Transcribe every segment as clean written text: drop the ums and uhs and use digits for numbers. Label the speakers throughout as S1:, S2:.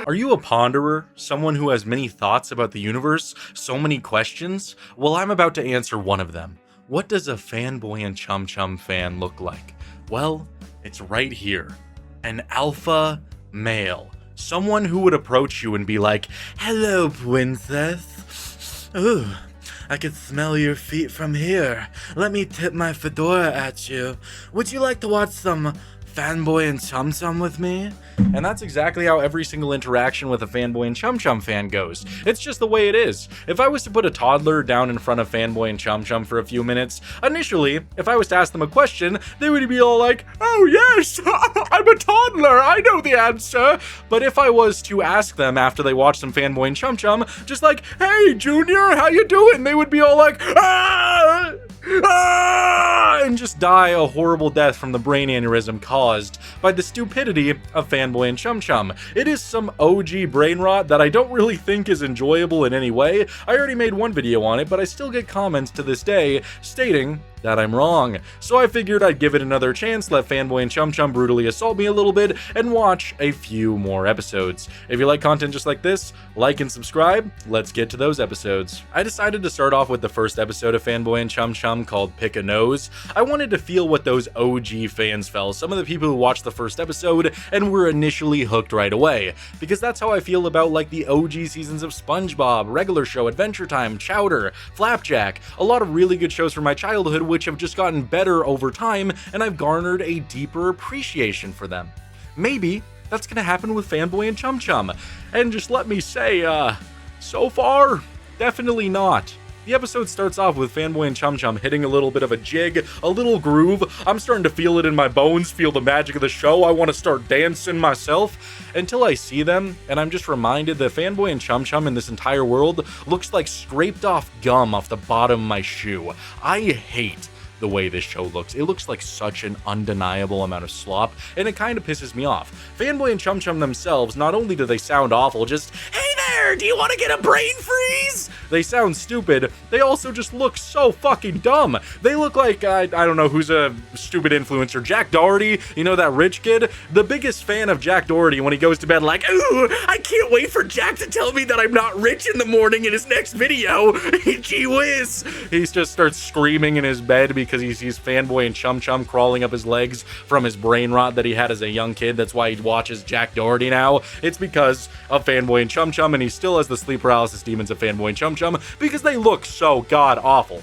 S1: Are you a ponderer? Someone who has many thoughts about the universe? So many questions? Well, I'm about to answer one of them. What does a Fanboy and Chum Chum fan look like? Well, it's right here. An alpha male. Someone who would approach you and be like, "Hello, princess. Ooh, I can smell your feet from here. Let me tip my fedora at you. Would you like to watch some Fanboy and Chum Chum with me?" And that's exactly how every single interaction with a Fanboy and Chum Chum fan goes. It's just the way it is. If I was to put a toddler down in front of Fanboy and Chum Chum for a few minutes, initially, if I was to ask them a question, they would be all like, "Oh yes, I'm a toddler, I know the answer." But if I was to ask them after they watch some Fanboy and Chum Chum, just like, "Hey Junior, how you doing?" they would be all like, "Ah! Ah!" and just die a horrible death from the brain aneurysm caused by the stupidity of Fanboy and Chum Chum. It is some OG brain rot that I don't really think is enjoyable in any way. I already made one video on it, but I still get comments to this day stating that I'm wrong. So I figured I'd give it another chance, let Fanboy and Chum Chum brutally assault me a little bit, and watch a few more episodes. If you like content just like this, like and subscribe. Let's get to those episodes. I decided to start off with the first episode of Fanboy and Chum Chum called Pick a Nose. I wanted to feel what those OG fans felt, some of the people who watched the first episode and were initially hooked right away. Because that's how I feel about like the OG seasons of SpongeBob, Regular Show, Adventure Time, Chowder, Flapjack, a lot of really good shows from my childhood which have just gotten better over time, and I've garnered a deeper appreciation for them. Maybe that's gonna happen with Fanboy and Chum Chum. And just let me say, so far, definitely not. The episode starts off with Fanboy and Chum Chum hitting a little bit of a jig, a little groove. I'm starting to feel it in my bones, feel the magic of the show. I want to start dancing myself until I see them, and I'm just reminded that Fanboy and Chum Chum in this entire world looks like scraped off gum off the bottom of my shoe. I hate the way this show looks. It looks like such an undeniable amount of slop, and it kind of pisses me off. Fanboy and Chum Chum themselves, not only do they sound awful, just, "Hey there, do you want to get a brain freeze?" They sound stupid, they also just look so fucking dumb. They look like, I don't know who's a stupid influencer, Jack Doherty, you know that rich kid? The biggest fan of Jack Doherty when he goes to bed like, "Ooh, I can't wait for Jack to tell me that I'm not rich in the morning in his next video. Gee whiz." He just starts screaming in his bed because he sees Fanboy and Chum Chum crawling up his legs from his brain rot that he had as a young kid. That's why he watches Jack Doherty now. It's because of Fanboy and Chum Chum, and he still has the sleep paralysis demons of Fanboy and Chum Chum because they look so god awful.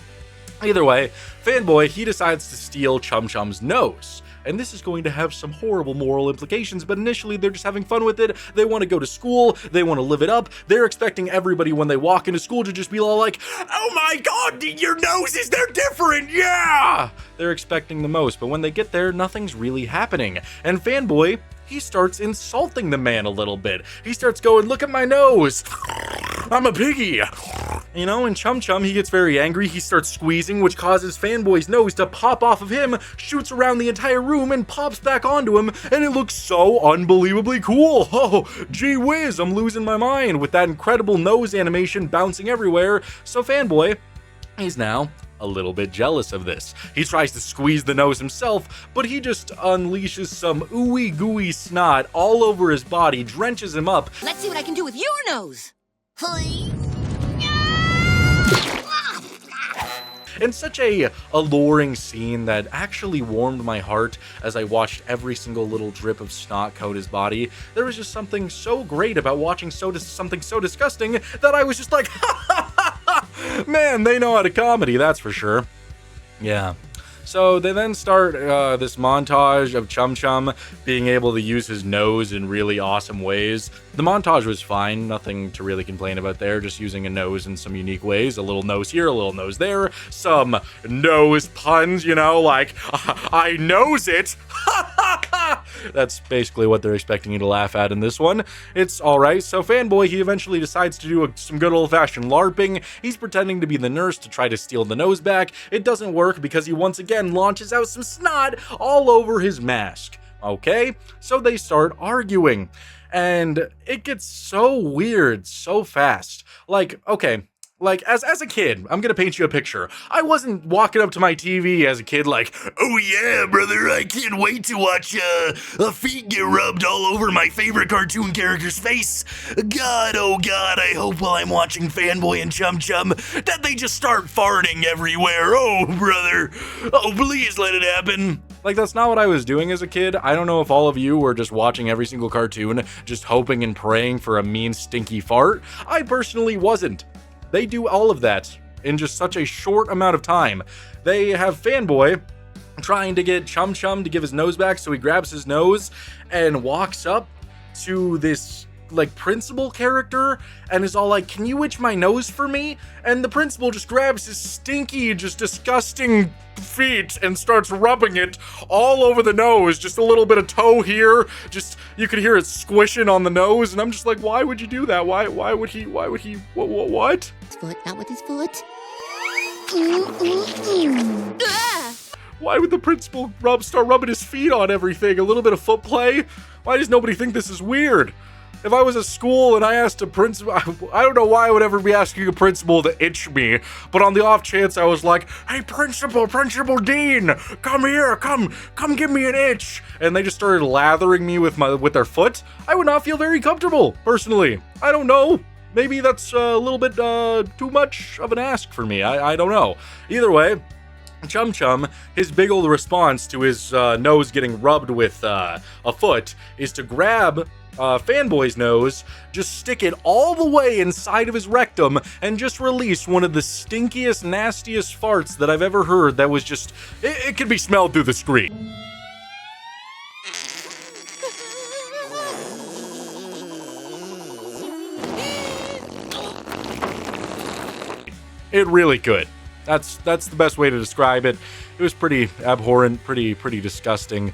S1: Either way, Fanboy, he decides to steal Chum Chum's nose. And this is going to have some horrible moral implications, but initially they're just having fun with it. They want to go to school, they want to live it up. They're expecting everybody when they walk into school to just be all like, "Oh my god, your noses, they're different, yeah!" They're expecting the most, but when they get there, nothing's really happening. And Fanboy, he starts insulting the man a little bit. He starts going, "Look at my nose, I'm a piggy." You know, and Chum Chum, he gets very angry. He starts squeezing, which causes Fanboy's nose to pop off of him, shoots around the entire room, and pops back onto him, and it looks so unbelievably cool. Oh, gee whiz, I'm losing my mind with that incredible nose animation bouncing everywhere. So Fanboy, he's now a little bit jealous of this. He tries to squeeze the nose himself, but he just unleashes some ooey gooey snot all over his body, drenches him up.
S2: "Let's see what I can do with your nose."
S1: And such a alluring scene that actually warmed my heart as I watched every single little drip of snot coat his body. There was just something so great about watching something so disgusting that I was just like, man, they know how to comedy, that's for sure. Yeah. So they then start this montage of Chum Chum being able to use his nose in really awesome ways. The montage was fine, nothing to really complain about there, just using a nose in some unique ways. A little nose here, a little nose there, some nose puns, you know, like, "I knows it." That's basically what they're expecting you to laugh at in this one. It's alright. So Fanboy, he eventually decides to do some good old-fashioned LARPing. He's pretending to be the nurse to try to steal the nose back. It doesn't work because he once again launches out some snot all over his mask. Okay, so they start arguing, and it gets so weird so fast. Like, okay, Like, as a kid, I'm gonna paint you a picture. I wasn't walking up to my TV as a kid like, oh yeah, brother, I can't wait to watch a feet get rubbed all over my favorite cartoon character's face. God, oh God, I hope while I'm watching Fanboy and Chum Chum that they just start farting everywhere. Oh, brother. Oh, please let it happen. Like, that's not what I was doing as a kid. I don't know if all of you were just watching every single cartoon, just hoping and praying for a mean, stinky fart. I personally wasn't. They do all of that in just such a short amount of time. They have Fanboy trying to get Chum Chum to give his nose back, so he grabs his nose and walks up to this, like, principal character and is all like, can you itch my nose for me? And the principal just grabs his stinky, just disgusting feet and starts rubbing it all over the nose. Just a little bit of toe here, just you could hear it squishing on the nose, and I'm just like, why would you do that? Why would he what?
S2: His foot, not with his foot.
S1: Why would the principal start rubbing his feet on everything? A little bit of foot play? Why does nobody think this is weird? If I was at school and I asked a principal, I don't know why I would ever be asking a principal to itch me, but on the off chance I was like, hey, Principal Dean, come here, come give me an itch. And they just started lathering me with their foot. I would not feel very comfortable, personally. I don't know. Maybe that's a little bit too much of an ask for me. I don't know. Either way, Chum Chum, his big old response to his nose getting rubbed with a foot is to grab Fanboy's nose, just stick it all the way inside of his rectum, and just release one of the stinkiest, nastiest farts that I've ever heard that was just, it could be smelled through the screen. It really could. That's the best way to describe it. It was pretty abhorrent, pretty disgusting.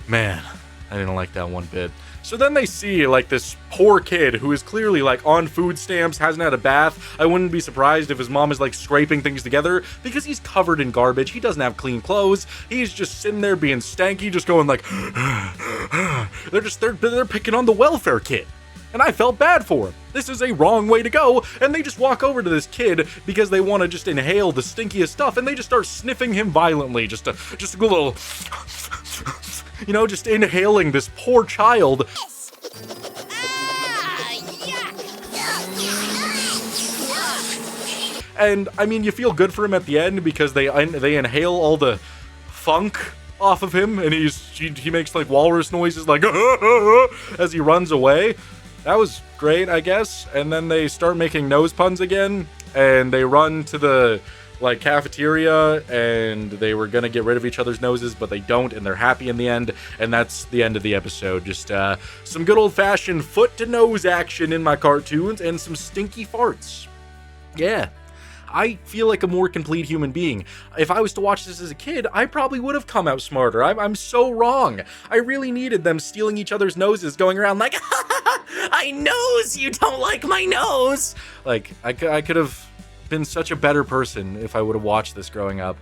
S1: Man, I didn't like that one bit. So then they see, like, this poor kid who is clearly, like, on food stamps, hasn't had a bath. I wouldn't be surprised if his mom is, like, scraping things together because he's covered in garbage. He doesn't have clean clothes. He's just sitting there being stanky, just going like, they're picking on the welfare kid. And I felt bad for him. This is a wrong way to go. And they just walk over to this kid because they want to just inhale the stinkiest stuff, and they just start sniffing him violently. Just a little, you know, just inhaling this poor child. And I mean, you feel good for him at the end because they inhale all the funk off of him, and he makes like walrus noises, like as he runs away. That was great, I guess. And then they start making nose puns again, and they run to the like cafeteria, and they were gonna get rid of each other's noses, but they don't, and they're happy in the end. And that's the end of the episode. Just some good old-fashioned foot to nose action in my cartoons, and some stinky farts. Yeah. I feel like a more complete human being. If I was to watch this as a kid, I probably would have come out smarter. I'm so wrong. I really needed them stealing each other's noses, going around like, I knows you don't like my nose. Like, I could have been such a better person if I would have watched this growing up.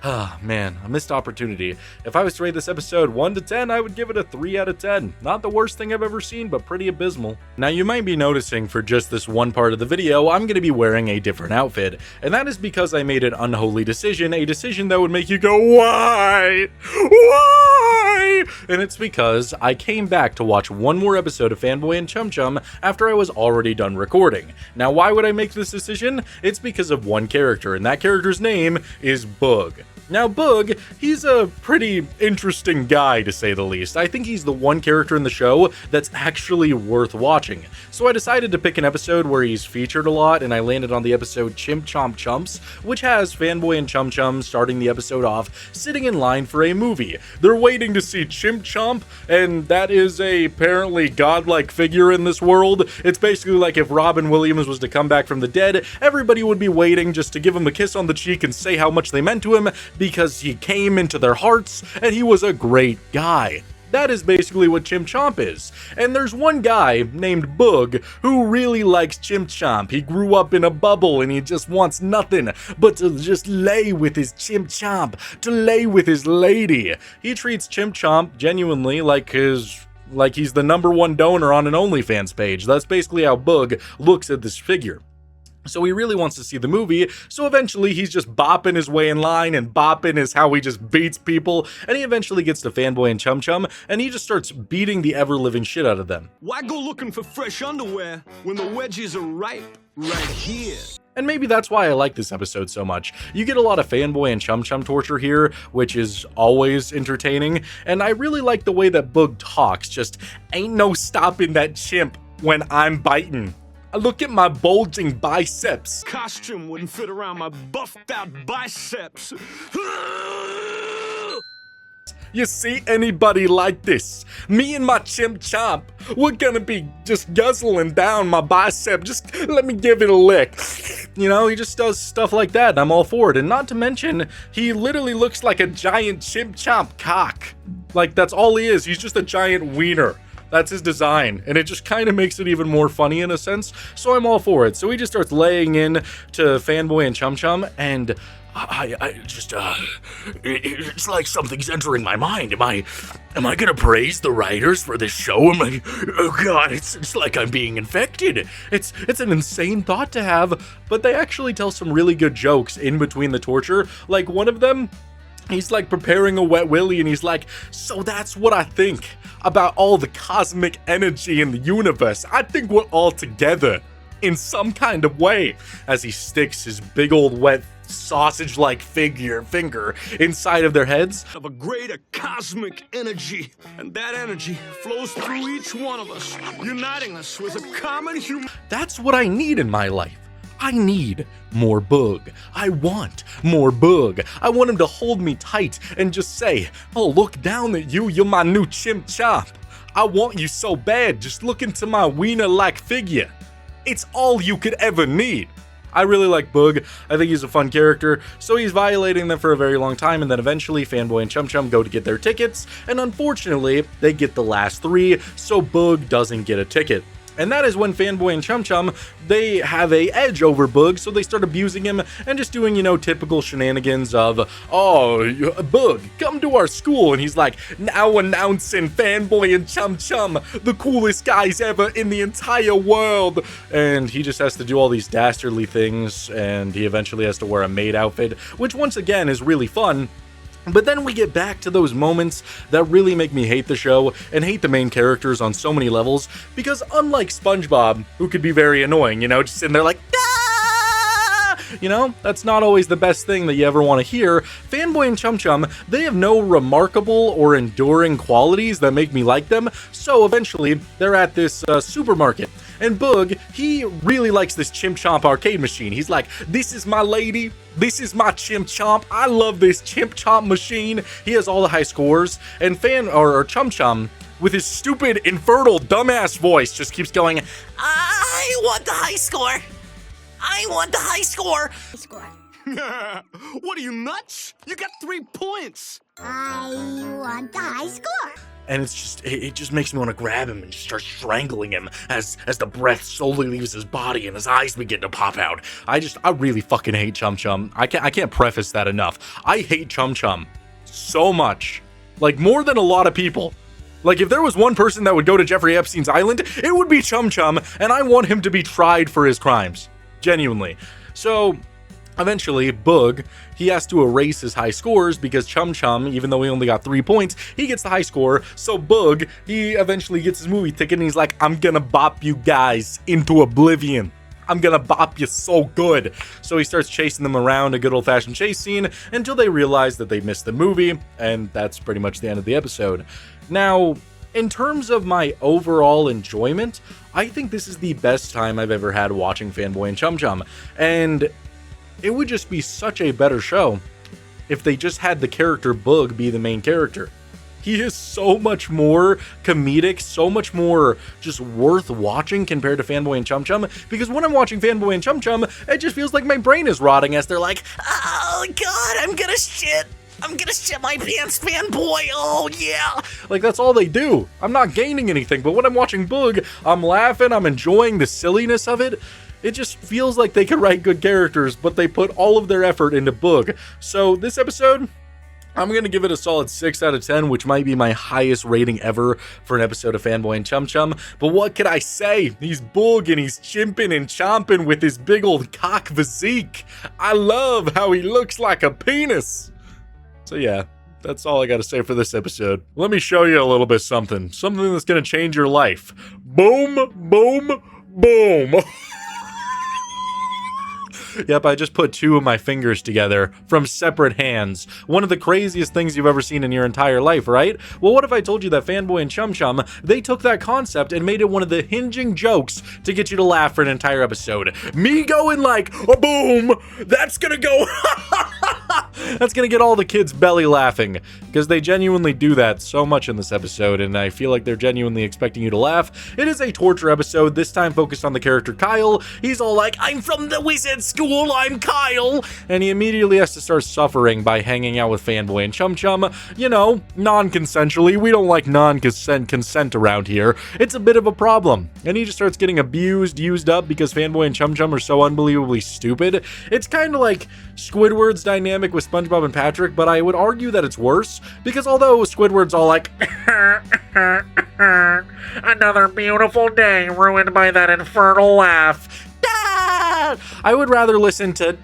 S1: Ah, man, a missed opportunity. If I was to rate this episode 1 to 10, I would give it a 3 out of 10. Not the worst thing I've ever seen, but pretty abysmal. Now, you might be noticing for just this one part of the video, I'm going to be wearing a different outfit. And that is because I made an unholy decision, a decision that would make you go, why? Why? And it's because I came back to watch one more episode of Fanboy and Chum Chum after I was already done recording. Now, why would I make this decision? It's because of one character, and that character's name is Bug. Now, Bug, he's a pretty interesting guy, to say the least. I think he's the one character in the show that's actually worth watching. So I decided to pick an episode where he's featured a lot, and I landed on the episode Chim Chom Chumps, which has Fanboy and Chum Chum starting the episode off, sitting in line for a movie. They're waiting to see Chim Chomp, and that is a apparently godlike figure in this world. It's basically like if Robin Williams was to come back from the dead, everybody would be waiting just to give him a kiss on the cheek and say how much they meant to him, because he came into their hearts and he was a great guy. That is basically what Chim Chomp is. And there's one guy named Bug who really likes Chim Chomp. He grew up in a bubble and he just wants nothing but to just lay with his Chim Chomp, to lay with his lady. He treats Chim Chomp genuinely like he's the #1 donor on an OnlyFans page. That's basically how Bug looks at this figure. So he really wants to see the movie, so eventually he's just bopping his way in line, and bopping is how he just beats people, and he eventually gets to Fanboy and Chum Chum, and he just starts beating the ever-living shit out of them.
S3: Why go looking for fresh underwear when the wedgies are ripe right here?
S1: And maybe that's why I like this episode so much. You get a lot of Fanboy and Chum Chum torture here, which is always entertaining, and I really like the way that Boog talks, just ain't no stopping that chimp when I'm biting. Look at my bulging biceps.
S3: Costume wouldn't fit around my buffed out biceps.
S1: You see anybody like this? Me and my chimp chomp, we're gonna be just guzzling down my bicep. Just let me give it a lick. You know, he just does stuff like that, and I'm all for it. And not to mention, he literally looks like a giant chimp chomp cock. Like, that's all he is. He's just a giant wiener. That's his design, and it just kind of makes it even more funny in a sense, so I'm all for it. So he just starts laying in to Fanboy and Chum Chum, and it's like something's entering my mind. Am I gonna praise the writers for this show? Oh god, it's like I'm being infected. It's an insane thought to have, but they actually tell some really good jokes in between the torture. Like, one of them, he's like preparing a wet willy, and he's like, so that's what I think about all the cosmic energy in the universe. I think we're all together in some kind of way, as he sticks his big old wet sausage-like finger inside of their heads.
S3: Of a greater cosmic energy, and that energy flows through each one of us, uniting us with a common human.
S1: That's what I need in my life. I need more Boog. I want more Boog. I want him to hold me tight and just say, oh, look down at you, you're my new chimp chomp. I want you so bad, just look into my wiener-like figure. It's all you could ever need. I really like Boog. I think he's a fun character, so he's violating them for a very long time, and then eventually Fanboy and Chum Chum go to get their tickets, and unfortunately, they get the last 3, so Boog doesn't get a ticket. And that is when Fanboy and Chum Chum, they have a edge over Boog, so they start abusing him and just doing, you know, typical shenanigans of, oh, Boog, come to our school. And he's like, now announcing Fanboy and Chum Chum, the coolest guys ever in the entire world. And he just has to do all these dastardly things, and he eventually has to wear a maid outfit, which once again is really fun. But then we get back to those moments that really make me hate the show and hate the main characters on so many levels, because unlike SpongeBob, who could be very annoying, you know, just sitting there like, ah! You know, that's not always the best thing that you ever want to hear. Fanboy and Chum Chum, they have no remarkable or enduring qualities that make me like them, so eventually they're at this supermarket. And Boog, he really likes this Chimp Chomp arcade machine. He's like, this is my lady, this is my Chimp Chomp, I love this Chimp Chomp machine. He has all the high scores, and Chum Chum, with his stupid, infertile, dumbass voice, just keeps going, I want the high score, I want the high score.
S3: What are you, nuts? You got 3 points.
S2: I want the high score.
S1: And it's just, it just makes me want to grab him and just start strangling him as the breath slowly leaves his body and his eyes begin to pop out. I really fucking hate Chum Chum. I can't preface that enough. I hate Chum Chum so much. Like, more than a lot of people. Like, if there was one person that would go to Jeffrey Epstein's island, it would be Chum Chum, and I want him to be tried for his crimes. Genuinely. So, eventually, Boog, he has to erase his high scores because Chum Chum, even though he only got 3 points, he gets the high score. So Boog, he eventually gets his movie ticket and he's like, I'm gonna bop you guys into oblivion. I'm gonna bop you so good. So he starts chasing them around, a good old-fashioned chase scene, until they realize that they missed the movie, and that's pretty much the end of the episode. Now, in terms of my overall enjoyment, I think this is the best time I've ever had watching Fanboy and Chum Chum, and it would just be such a better show if they just had the character Boog be the main character. He is so much more comedic, so much more just worth watching compared to Fanboy and Chum Chum, because when I'm watching Fanboy and Chum Chum, it just feels like my brain is rotting as they're like, oh god, I'm gonna shit my pants, Fanboy, oh yeah. Like, that's all they do. I'm not gaining anything, but when I'm watching Boog, I'm laughing, I'm enjoying the silliness of it. It just feels like they could write good characters, but they put all of their effort into Boog. So this episode, I'm going to give it a solid 6 out of 10, which might be my highest rating ever for an episode of Fanboy and Chum Chum. But what could I say? He's bugging, he's chimping and chomping with his big old cock physique. I love how he looks like a penis. So yeah, that's all I got to say for this episode. Let me show you a little bit something that's going to change your life. Boom, boom, boom. Yep, I just put 2 of my fingers together from separate hands. One of the craziest things you've ever seen in your entire life, right? Well, what if I told you that Fanboy and Chum Chum, they took that concept and made it one of the hinging jokes to get you to laugh for an entire episode. Me going like, a boom, that's gonna go, that's gonna get all the kids belly laughing, because they genuinely do that so much in this episode, and I feel like they're genuinely expecting you to laugh. It is a torture episode, this time focused on the character Kyle. He's all like, I'm from the wizard school, I'm Kyle, and he immediately has to start suffering by hanging out with Fanboy and Chum Chum, you know, non-consensually. We don't like consent around here. It's a bit of a problem, and he just starts getting abused, used up, because Fanboy and Chum Chum are so unbelievably stupid. It's kind of like Squidward's dynamic with SpongeBob and Patrick, but I would argue that it's worse, because although Squidward's all like, another beautiful day ruined by that infernal laugh, I would rather listen to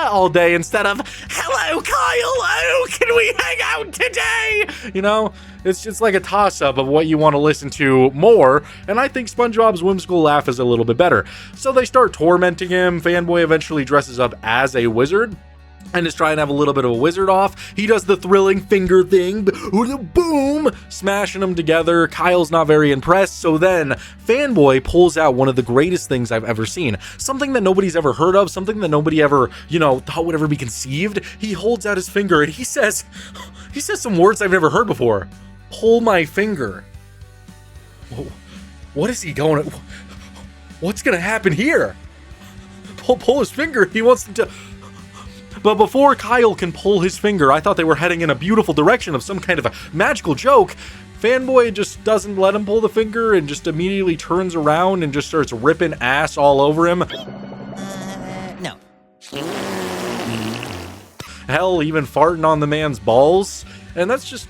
S1: all day instead of, hello Kyle, oh, can we hang out today? You know, it's just like a toss-up of what you want to listen to more, and I think SpongeBob's whimsical laugh is a little bit better. So they start tormenting him. Fanboy eventually dresses up as a wizard and is trying to have a little bit of a wizard off. He does the thrilling finger thing, boom, smashing them together. Kyle's not very impressed, so then Fanboy pulls out one of the greatest things I've ever seen. Something that nobody's ever heard of, something that nobody ever, you know, thought would ever be conceived. He holds out his finger and he says some words I've never heard before. Pull my finger. What is he going? What's gonna happen here? Pull his finger. He wants them to. But before Kyle can pull his finger, I thought they were heading in a beautiful direction of some kind of a magical joke. Fanboy just doesn't let him pull the finger and just immediately turns around and just starts ripping ass all over him.
S4: No.
S1: Hell, even farting on the man's balls. And that's just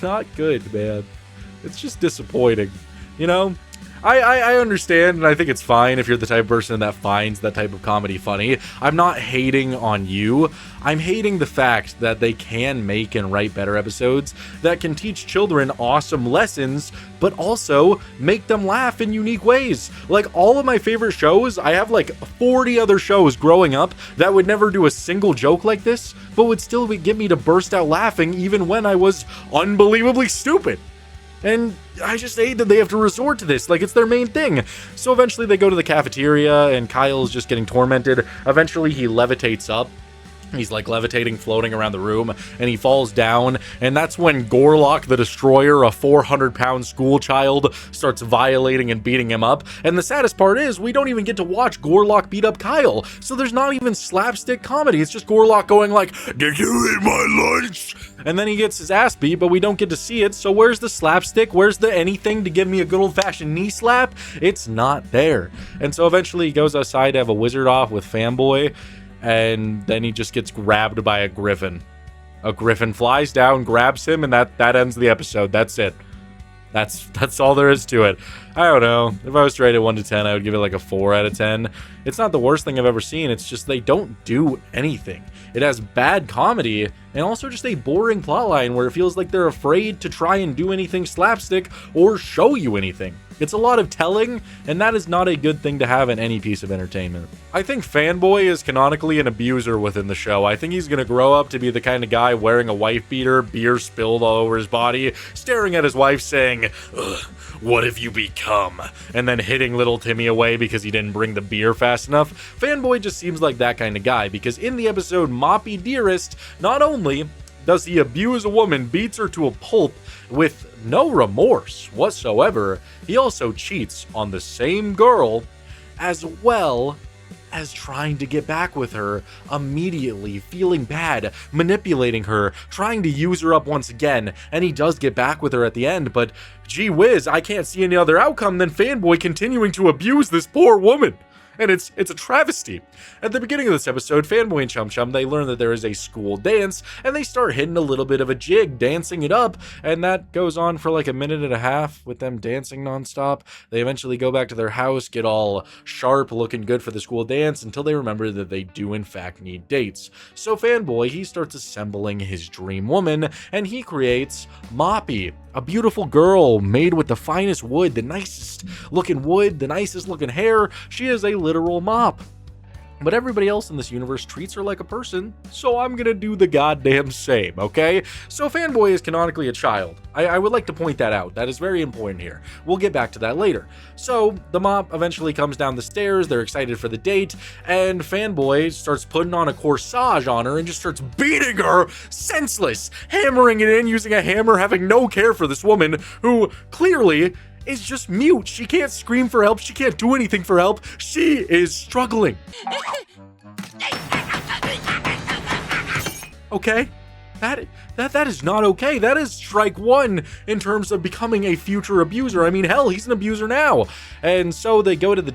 S1: not good, man. It's just disappointing, you know? I understand, and I think it's fine if you're the type of person that finds that type of comedy funny. I'm not hating on you. I'm hating the fact that they can make and write better episodes that can teach children awesome lessons, but also make them laugh in unique ways. Like, all of my favorite shows, I have like 40 other shows growing up that would never do a single joke like this, but would still get me to burst out laughing even when I was unbelievably stupid. And I just hate that they have to resort to this, like it's their main thing. So eventually they go to the cafeteria and Kyle's just getting tormented. Eventually he levitates up. He's like levitating, floating around the room, and he falls down. And that's when Gorlock the Destroyer, a 400-pound school child, starts violating and beating him up. And the saddest part is we don't even get to watch Gorlock beat up Kyle. So there's not even slapstick comedy. It's just Gorlock going like, "Did you eat my lunch?" And then he gets his ass beat, but we don't get to see it. So where's the slapstick? Where's the anything to give me a good old-fashioned knee slap? It's not there. And so eventually he goes outside to have a wizard off with Fanboy. And then he just gets grabbed by a griffin. A griffin flies down, grabs him, and that ends the episode. That's it. That's all there is to it. I don't know. If I was to rate it 1 to 10, I would give it like a 4 out of 10. It's not the worst thing I've ever seen. It's just they don't do anything. It has bad comedy and also just a boring plotline where it feels like they're afraid to try and do anything slapstick or show you anything. It's a lot of telling, and that is not a good thing to have in any piece of entertainment. I think Fanboy is canonically an abuser within the show. I think he's gonna grow up to be the kind of guy wearing a wife beater, beer spilled all over his body, staring at his wife saying, "Ugh, what have you become?" and then hitting little Timmy away because he didn't bring the beer fast enough. Fanboy just seems like that kind of guy, because in the episode Moppy Dearest, not only does he abuse a woman, beats her to a pulp with no remorse whatsoever, he also cheats on the same girl, as well as trying to get back with her immediately, feeling bad, manipulating her, trying to use her up once again, and he does get back with her at the end, but gee whiz, I can't see any other outcome than Fanboy continuing to abuse this poor woman. And it's a travesty. At the beginning of this episode, Fanboy and Chum Chum, they learn that there is a school dance, and they start hitting a little bit of a jig, dancing it up, and that goes on for like a minute and a half with them dancing nonstop. They eventually go back to their house, get all sharp, looking good for the school dance, until they remember that they do in fact need dates. So Fanboy, he starts assembling his dream woman, and he creates Moppy, a beautiful girl made with the finest wood, the nicest looking wood, the nicest looking hair. She is a literal mop. But everybody else in this universe treats her like a person, so I'm gonna do the goddamn same, okay? So Fanboy is canonically a child. I would like to point that out. That is very important here. We'll get back to that later. So the mop eventually comes down the stairs, they're excited for the date, and Fanboy starts putting on a corsage on her and just starts beating her senseless, hammering it in using a hammer, having no care for this woman who clearly is just mute. She can't scream for help. She can't do anything for help. She is struggling. Okay? That is not okay. That is strike one in terms of becoming a future abuser. I mean, hell, he's an abuser now. And so they go to the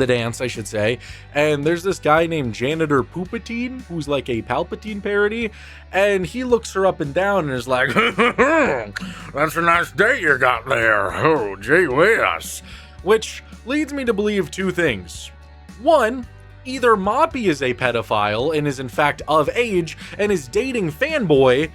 S1: dance, I should say, and there's this guy named Janitor Poopatine, who's like a Palpatine parody, and he looks her up and down and is like, that's a nice date you got there. Oh, gee whiz. Which leads me to believe two things. One, either Moppy is a pedophile and is in fact of age and is dating Fanboy,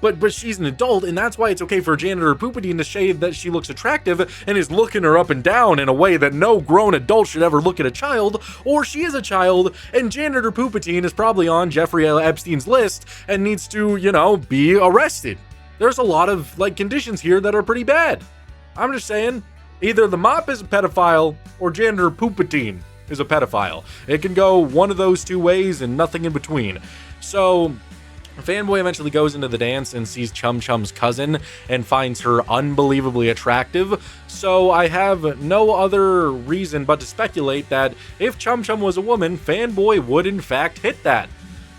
S1: but she's an adult, and that's why it's okay for Janitor Poopatine to say that she looks attractive and is looking her up and down in a way that no grown adult should ever look at a child, or she is a child, and Janitor Poopatine is probably on Jeffrey Epstein's list and needs to, be arrested. There's a lot of, conditions here that are pretty bad. I'm just saying, either the mop is a pedophile or Janitor Poopatine is a pedophile. It can go one of those two ways and nothing in between. So Fanboy eventually goes into the dance and sees Chum Chum's cousin and finds her unbelievably attractive. So I have no other reason but to speculate that if Chum Chum was a woman, Fanboy would in fact hit that.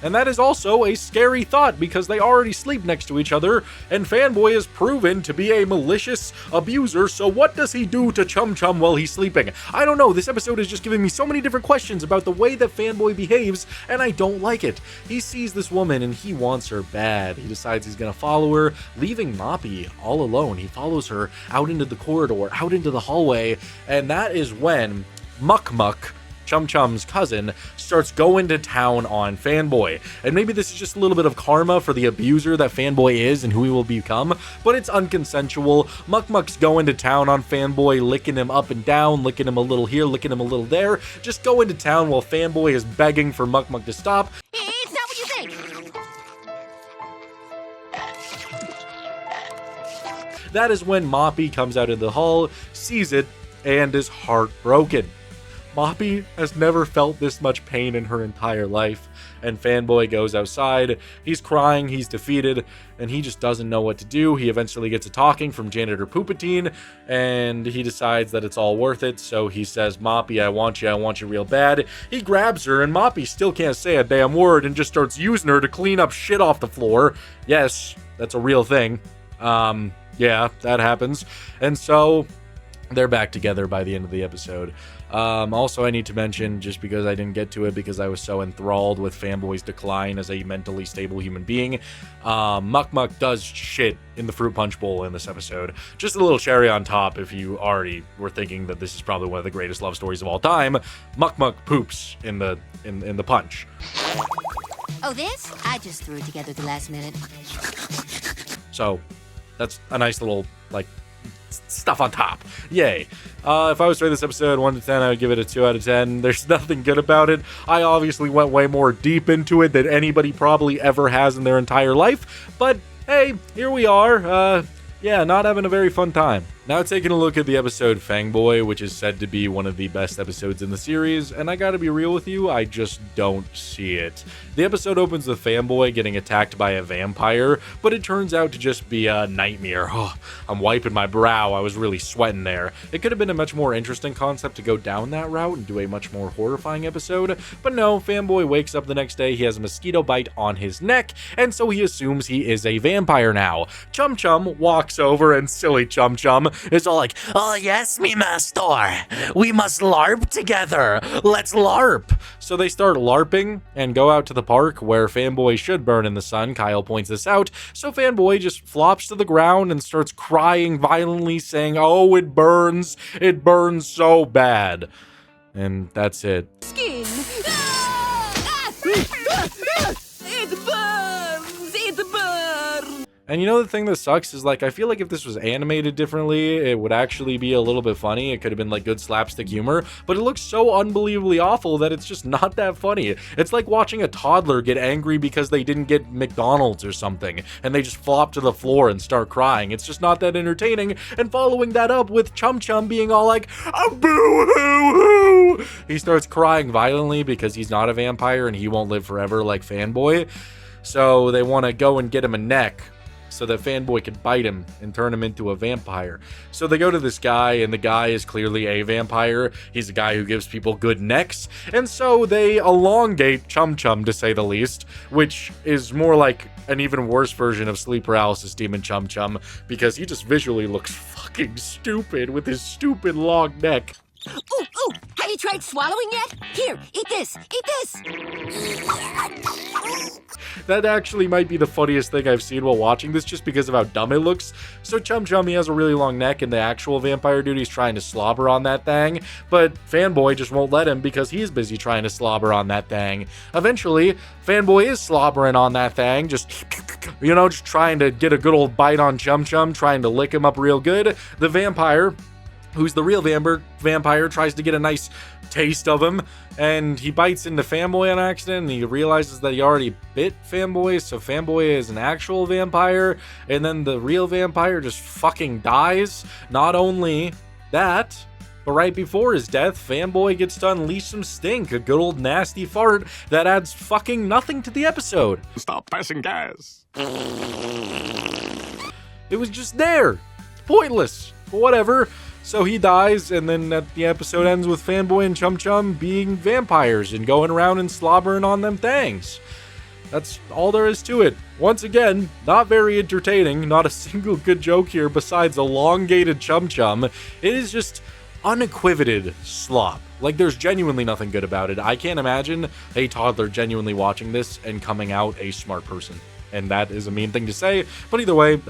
S1: And that is also a scary thought because they already sleep next to each other, and Fanboy is proven to be a malicious abuser, so what does he do to Chum Chum while he's sleeping? I don't know, this episode is just giving me so many different questions about the way that Fanboy behaves, and I don't like it. He sees this woman and he wants her bad. He decides he's gonna follow her, leaving Moppy all alone. He follows her out into the corridor, out into the hallway, and that is when Muck Muck, Chum Chum's cousin, starts going to town on Fanboy. And maybe this is just a little bit of karma for the abuser that Fanboy is and who he will become, but it's unconsensual. Muck Muck's going to town on Fanboy, licking him up and down, licking him a little here, licking him a little there, just going to town while Fanboy is begging for Muck Muck to stop.
S2: It's not what you think.
S1: That is when Moppy comes out in the hall, sees it, and is heartbroken. Moppy has never felt this much pain in her entire life, and Fanboy goes outside. He's crying, he's defeated, and he just doesn't know what to do. He eventually gets a talking from Janitor Poopatine, and he decides that it's all worth it, so he says, Moppy, I want you real bad. He grabs her, and Moppy still can't say a damn word and just starts using her to clean up shit off the floor. Yes, that's a real thing. Yeah, that happens. And so they're back together by the end of the episode. Also, I need to mention, just because I didn't get to it because I was so enthralled with Fanboy's decline as a mentally stable human being, Muck Muck does shit in the fruit punch bowl in this episode. Just a little cherry on top if you already were thinking that this is probably one of the greatest love stories of all time. Muck Muck poops in the punch.
S4: Oh, this? I just threw it together at the last minute.
S1: So that's a nice little, stuff on top. Yay. If I was to rate this episode 1 to 10, I would give it a 2 out of 10. There's nothing good about it. I obviously went way more deep into it than anybody probably ever has in their entire life. But hey, here we are. Not having a very fun time. Now taking a look at the episode Fanboy, which is said to be one of the best episodes in the series, and I gotta be real with you, I just don't see it. The episode opens with Fanboy getting attacked by a vampire, but it turns out to just be a nightmare. Oh, I'm wiping my brow, I was really sweating there. It could have been a much more interesting concept to go down that route and do a much more horrifying episode, but no, Fanboy wakes up the next day, he has a mosquito bite on his neck, and so he assumes he is a vampire now. Chum Chum walks over, and silly Chum Chum It's all like, oh yes, me master, we must LARP together. Let's LARP. So they start LARPing and go out to the park where Fanboy should burn in the sun. Kyle points this out. So Fanboy just flops to the ground and starts crying violently, saying, oh, it burns so bad. And that's it.
S2: Skin. It burns. It burns.
S1: And you know the thing that sucks is, like, I feel like if this was animated differently, it would actually be a little bit funny. It could have been like good slapstick humor, but it looks so unbelievably awful that it's just not that funny. It's like watching a toddler get angry because they didn't get McDonald's or something, and they just flop to the floor and start crying. It's just not that entertaining. And following that up with Chum Chum being all like, oh, boo-hoo-hoo! He starts crying violently because he's not a vampire and he won't live forever like Fanboy. So they want to go and get him a neck so that Fanboy could bite him and turn him into a vampire. So they go to this guy, and the guy is clearly a vampire. He's a guy who gives people good necks. And so they elongate Chum Chum, to say the least, which is more like an even worse version of sleep paralysis demon Chum Chum, because he just visually looks fucking stupid with his stupid long neck.
S2: Ooh, ooh. Have you tried swallowing yet? Here, eat this. Eat this.
S1: That actually might be the funniest thing I've seen while watching this, just because of how dumb it looks. So Chum Chum, he has a really long neck, and the actual vampire dude, he's trying to slobber on that thing, but Fanboy just won't let him because he's busy trying to slobber on that thing. Eventually, Fanboy is slobbering on that thing, just, you know, just trying to get a good old bite on Chum Chum, trying to lick him up real good. The vampire, who's the real vampire, tries to get a nice taste of him, and he bites into Fanboy on accident, and he realizes that he already bit Fanboy, so Fanboy is an actual vampire, and then the real vampire just fucking dies. Not only that, but right before his death, Fanboy gets to unleash some stink, a good old nasty fart that adds fucking nothing to the episode.
S3: Stop passing gas.
S1: It was just there. Pointless. But whatever. So he dies, and then the episode ends with Fanboy and Chum Chum being vampires and going around and slobbering on them things. That's all there is to it. Once again, not very entertaining. Not a single good joke here besides elongated Chum Chum. It is just unequivocated slop. Like, there's genuinely nothing good about it. I can't imagine a toddler genuinely watching this and coming out a smart person. And that is a mean thing to say, but either way,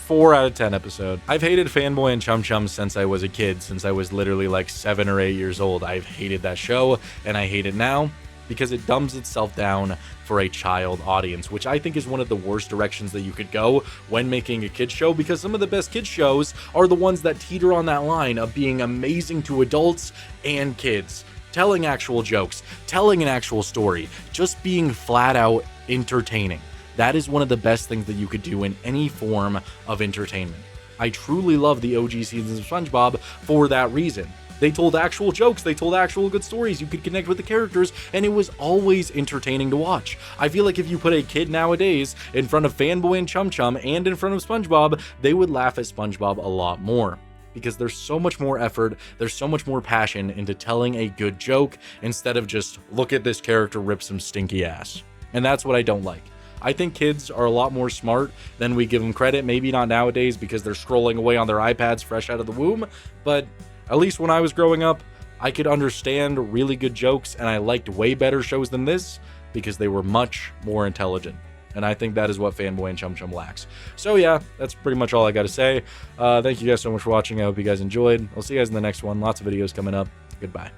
S1: 4 out of 10 episode. I've hated Fanboy and Chum Chum since I was a kid, since I was literally like 7 or 8 years old. I've hated that show, and I hate it now because it dumbs itself down for a child audience, which I think is one of the worst directions that you could go when making a kids show, because some of the best kids shows are the ones that teeter on that line of being amazing to adults and kids, telling actual jokes, telling an actual story, just being flat out entertaining. That is one of the best things that you could do in any form of entertainment. I truly love the OG seasons of SpongeBob for that reason. They told actual jokes, they told actual good stories, you could connect with the characters, and it was always entertaining to watch. I feel like if you put a kid nowadays in front of Fanboy and Chum Chum and in front of SpongeBob, they would laugh at SpongeBob a lot more. Because there's so much more effort, there's so much more passion into telling a good joke instead of just, look at this character rip some stinky ass. And that's what I don't like. I think kids are a lot more smart than we give them credit. Maybe not nowadays because they're scrolling away on their iPads fresh out of the womb, but at least when I was growing up, I could understand really good jokes, and I liked way better shows than this because they were much more intelligent. And I think that is what Fanboy and Chum Chum lacks. So yeah, that's pretty much all I got to say. Thank you guys so much for watching. I hope you guys enjoyed. I'll see you guys in the next one. Lots of videos coming up. Goodbye.